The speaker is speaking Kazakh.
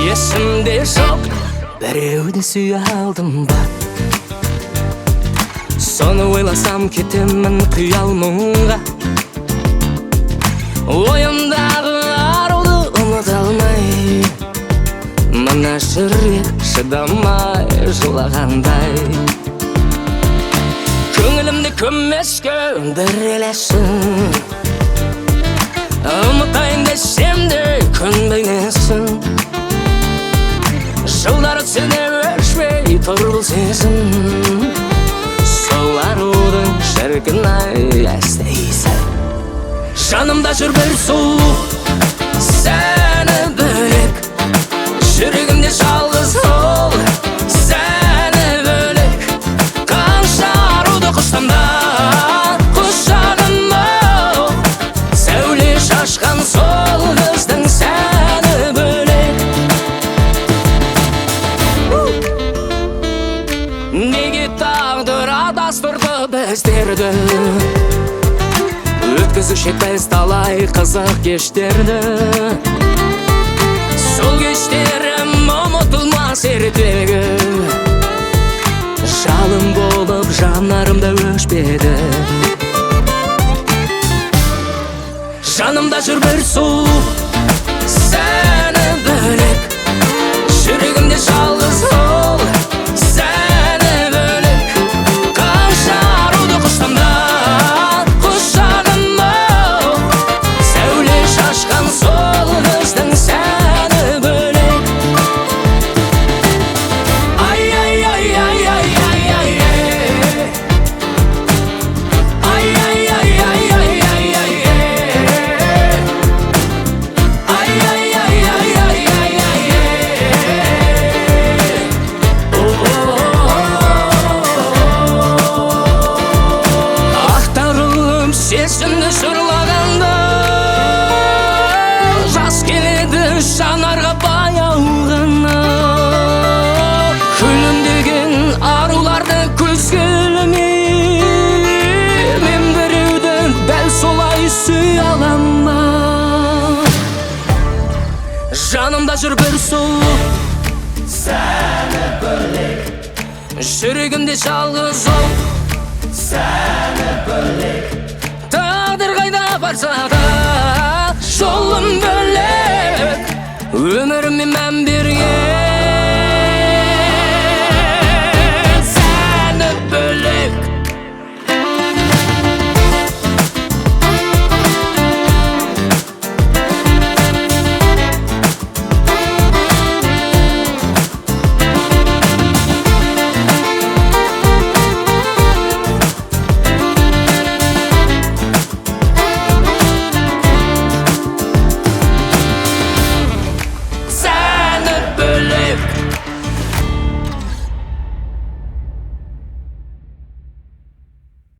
есімде жоқ. Біреуді сүйе алдым ба, соны ойласам кетемін қиял мұңға. Ойымдағы аруды ұмыта алмай, мына жүрек шыдамай жылағандай. Көңілімді көмеске өндірелесің, ұмытайын десем де көнбейнесің. Жылдар өтсе де өшпей тұр бұл сезім, сол арудың шіркін-ай әстейсің. Жанымда жүр бір сұлу, сәні бөлек, жүрегімде жалғыз ол, сәні бөлек. Қанша аруды құштым да құшағыма, сәуле шашқан сол қыздың сәні бөлек. Неге тағдыр адастырды біздерді, өткізуші біз талай қызық кештерді. Сол кештерім ұмытылмас ертегі, жалын болып жанарымда өшпеді. Жанымда жүр бір сұлу, сәні бөлек, жүрегімде жалғыз ол, сәні бөлек. Қанша аруды құштым да құшағыма, сәуле шашқан сол қыздың сәні бөлек. Ай, ай, ай, ай, ай, ай, ай, ай, ай, ай, ай, ай, ай, ай, ай, сезімді жырлағанда жас келеді жанарға баяу ғана. Күлімдеген аруларды көзге ілмей, мен біреуді дәл солай сүйе алам ба. Жанымда жүр бір сұлу, сәні бөлек, жүрегімде жалғыз ол, сәні бөлек. Тағдыр қайда барса да жолым бөлек, өмірім мен